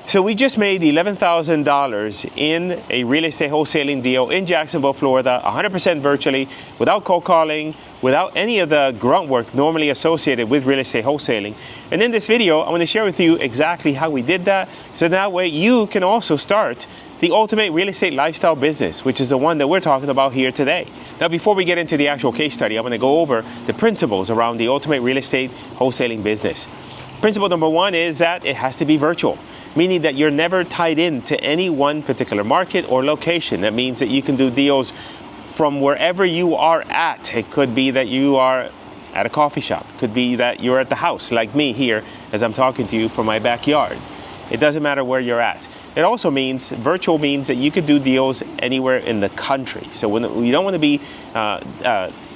So we just made $11,000 in a real estate wholesaling deal in Jacksonville, Florida, 100% virtually, without cold calling, without any of the grunt work normally associated with real estate wholesaling. And in this video, I want to share with you exactly how we did that, so that way you can also start the ultimate real estate lifestyle business, which is the one that we're talking about here today. Now, before we get into the actual case study, I want to go over the principles around the ultimate real estate wholesaling business. Principle number one is that it has to be virtual, meaning that you're never tied in to any one particular market or location. That means that you can do deals from wherever you are at. It could be that you are at a coffee shop. It could be that you're at the house, like me here, as I'm talking to you from my backyard. It doesn't matter where you're at. It also means, virtual means that you could do deals anywhere in the country. So when you don't want to be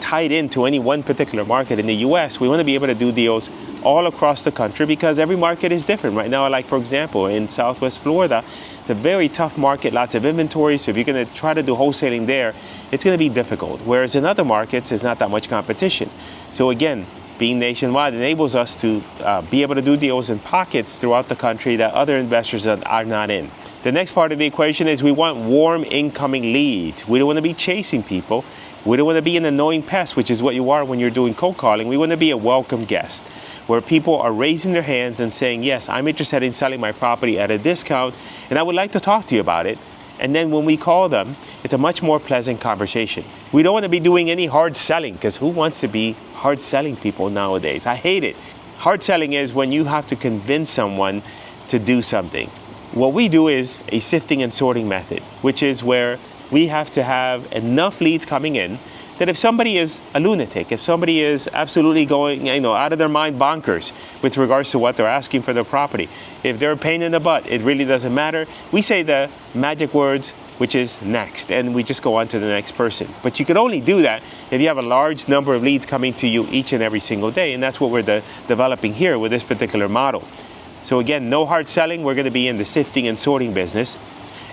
tied into any one particular market in the US, we want to be able to do deals all across the country because every market is different. Right now, like for example, in Southwest Florida, it's a very tough market, lots of inventory. So if you're going to try to do wholesaling there, it's going to be difficult. Whereas in other markets, there's not that much competition. So again, being nationwide enables us to be able to do deals in pockets throughout the country that other investors are not in. The next part of the equation is we want warm incoming leads. We don't want to be chasing people. We don't want to be an annoying pest, which is what you are when you're doing cold calling. We want to be a welcome guest, where people are raising their hands and saying, yes, I'm interested in selling my property at a discount, and I would like to talk to you about it. And then when we call them, it's a much more pleasant conversation. We don't want to be doing any hard selling, because who wants to be hard selling people nowadays? I hate it. Hard selling is when you have to convince someone to do something. What we do is a sifting and sorting method, which is where we have to have enough leads coming in that if somebody is a lunatic, if somebody is absolutely going, out of their mind bonkers with regards to what they're asking for their property, if they're a pain in the butt, it really doesn't matter. We say the magic words, which is next, and we just go on to the next person. But you can only do that if you have a large number of leads coming to you each and every single day, and that's what we're developing here with this particular model. So again, no hard selling. We're going to be in the sifting and sorting business.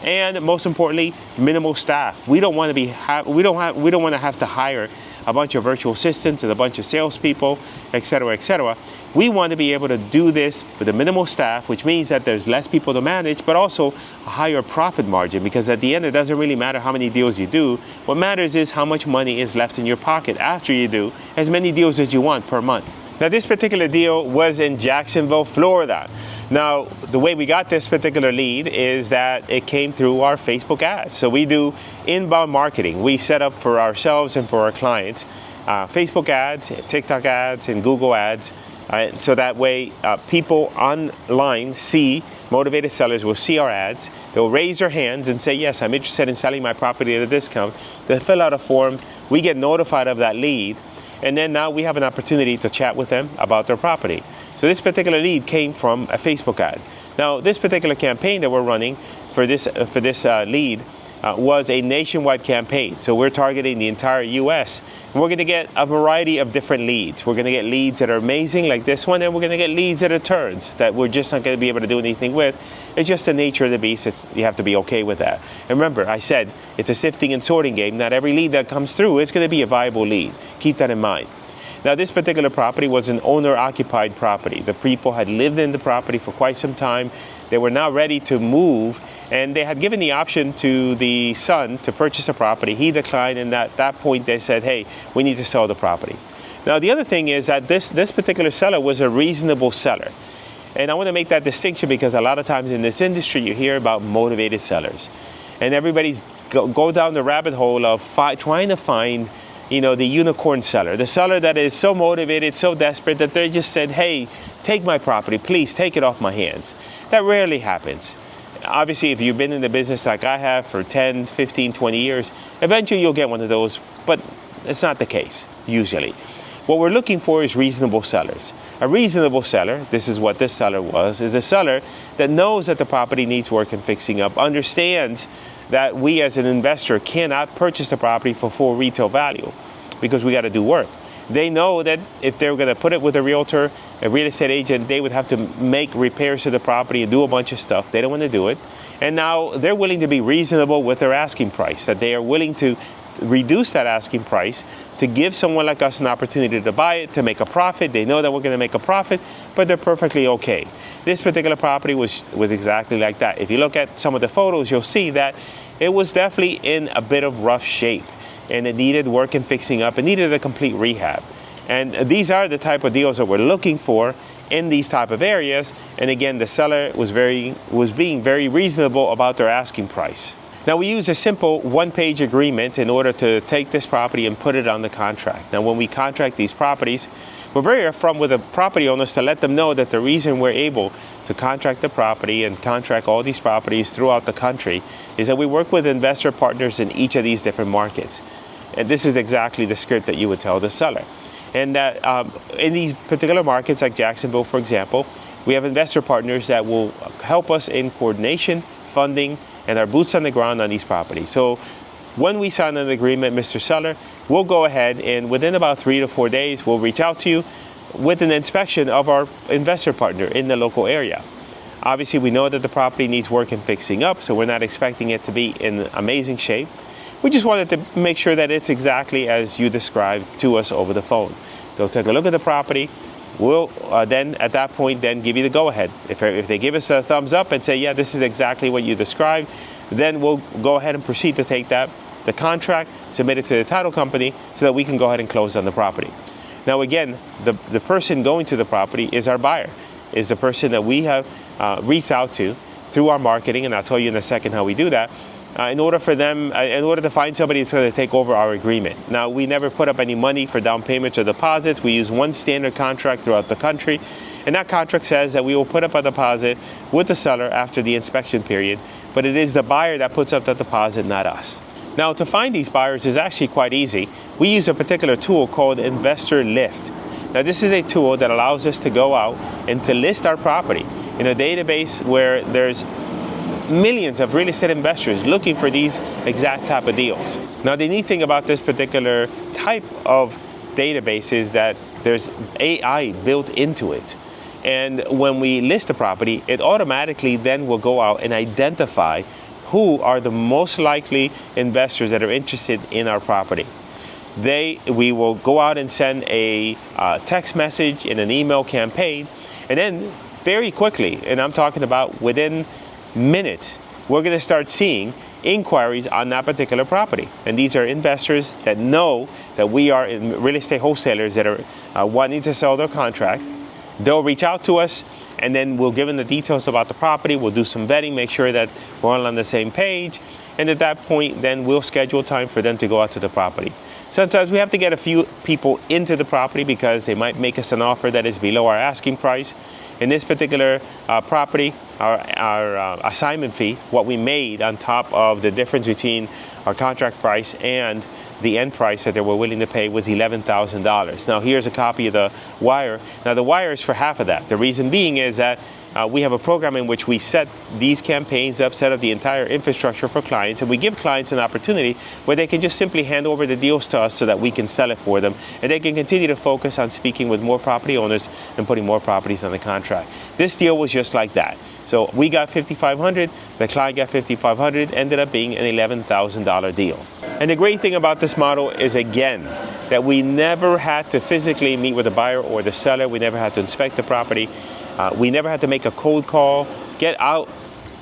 And most importantly, minimal staff. We don't want to have to hire a bunch of virtual assistants and a bunch of salespeople, et cetera, et cetera. We want to be able to do this with a minimal staff, which means that there's less people to manage, but also a higher profit margin, because at the end, it doesn't really matter how many deals you do. What matters is how much money is left in your pocket after you do as many deals as you want per month. Now, this particular deal was in Jacksonville, Florida. Now, the way we got this particular lead is that it came through our Facebook ads. So we do inbound marketing. We set up for ourselves and for our clients Facebook ads, TikTok ads, and Google ads. So that way people online see, motivated sellers will see our ads. They'll raise their hands and say, yes, I'm interested in selling my property at a discount. They'll fill out a form. We get notified of that lead. And then now we have an opportunity to chat with them about their property. So this particular lead came from a Facebook ad. Now, this particular campaign that we're running for this lead was a nationwide campaign. So we're targeting the entire US. And we're going to get a variety of different leads. We're going to get leads that are amazing like this one, and we're going to get leads that are turds that we're just not going to be able to do anything with. It's just the nature of the beast. You have to be okay with that. And remember, I said it's a sifting and sorting game. Not every lead that comes through is going to be a viable lead. Keep that in mind. Now, this particular property was an owner-occupied property. The people had lived in the property for quite some time. They were now ready to move, and they had given the option to the son to purchase a property. He declined, and at that point they said, hey, we need to sell the property. Now, the other thing is that this particular seller was a reasonable seller. And I want to make that distinction because a lot of times in this industry you hear about motivated sellers. And everybody's go down the rabbit hole of trying to find the unicorn seller, the seller that is so motivated, so desperate that they just said, hey, take my property, please take it off my hands. That rarely happens. Obviously, if you've been in the business like I have for 10, 15, 20 years, eventually you'll get one of those, but it's not the case, usually. What we're looking for is reasonable sellers. A reasonable seller, this is what this seller was, is a seller that knows that the property needs work and fixing up, understands that we as an investor cannot purchase the property for full retail value because we got to do work. They know that if they're going to put it with a realtor, a real estate agent, they would have to make repairs to the property and do a bunch of stuff. They don't want to do it. And now they're willing to be reasonable with their asking price, that they are willing to reduce that asking price to give someone like us an opportunity to buy it, to make a profit. They know that we're going to make a profit, but they're perfectly okay. This particular property was exactly like that. If you look at some of the photos, you'll see that it was definitely in a bit of rough shape, and it needed work and fixing up. It needed a complete rehab. And these are the type of deals that we're looking for in these type of areas. And again, the seller was being very reasonable about their asking price. Now, we use a simple one-page agreement in order to take this property and put it on the contract. Now, when we contract these properties, we're very upfront with the property owners to let them know that the reason we're able to contract the property and contract all these properties throughout the country is that we work with investor partners in each of these different markets. And this is exactly the script that you would tell the seller. And that in these particular markets like Jacksonville, for example, we have investor partners that will help us in coordination, funding, and our boots on the ground on these properties. So when we sign an agreement, Mr. Seller, we'll go ahead and within about 3 to 4 days, we'll reach out to you with an inspection of our investor partner in the local area. Obviously, we know that the property needs work and fixing up, so we're not expecting it to be in amazing shape. We just wanted to make sure that it's exactly as you described to us over the phone. They'll take a look at the property. We'll then, at that point, then give you the go-ahead. If they give us a thumbs up and say, yeah, this is exactly what you described, then we'll go ahead and proceed to take the contract, submit it to the title company so that we can go ahead and close on the property. Now, again, the person going to the property is our buyer, is the person that we have reached out to through our marketing, and I'll tell you in a second how we do that. In order to find somebody that's going to take over our agreement. Now, we never put up any money for down payments or deposits. We use one standard contract throughout the country, and that contract says that we will put up a deposit with the seller after the inspection period, but it is the buyer that puts up the deposit, not us. Now, to find these buyers is actually quite easy. We use a particular tool called Investor Lift. Now, this is a tool that allows us to go out and to list our property in a database where there's millions of real estate investors looking for these exact type of deals. Now, the neat thing about this particular type of database is that there's AI built into it. And when we list a property, it automatically then will go out and identify who are the most likely investors that are interested in our property. We will go out and send a text message and an email campaign, and then very quickly, and I'm talking about within minutes, we're going to start seeing inquiries on that particular property. And these are investors that know that we are real estate wholesalers that are wanting to sell their contract. They'll reach out to us, and then we'll give them the details about the property. We'll do some vetting, make sure that we're all on the same page. And at that point, then we'll schedule time for them to go out to the property. Sometimes we have to get a few people into the property because they might make us an offer that is below our asking price. In this particular property, our assignment fee, what we made on top of the difference between our contract price and the end price that they were willing to pay, was $11,000. Now, here's a copy of the wire. Now, the wire is for half of that. The reason being is that we have a program in which we set these campaigns up, set up the entire infrastructure for clients, and we give clients an opportunity where they can just simply hand over the deals to us so that we can sell it for them, and they can continue to focus on speaking with more property owners and putting more properties on the contract. This deal was just like that. So we got $5,500, the client got $5,500, ended up being an $11,000 deal. And the great thing about this model is, again, that we never had to physically meet with the buyer or the seller. We never had to inspect the property. We never had to make a cold call, get out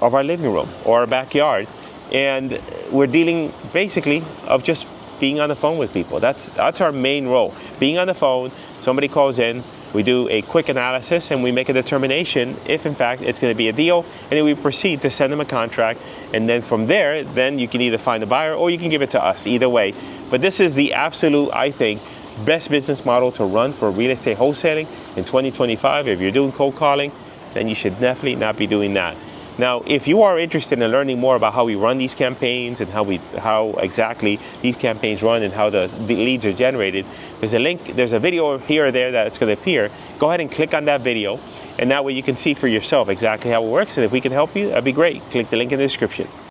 of our living room or our backyard. And we're dealing basically of just being on the phone with people. That's our main role. Being on the phone, somebody calls in, we do a quick analysis and we make a determination if in fact it's going to be a deal, and then we proceed to send them a contract. And then from there, then you can either find a buyer or you can give it to us, either way. But this is the absolute, I think, best business model to run for real estate wholesaling in 2025. If you're doing cold calling, then you should definitely not be doing that. Now, if you are interested in learning more about how we run these campaigns and how exactly these campaigns run and how the leads are generated, there's a video here or there that's going to appear. Go ahead and click on that video, and that way you can see for yourself exactly how it works. And if we can help you, that'd be great. Click the link in the description.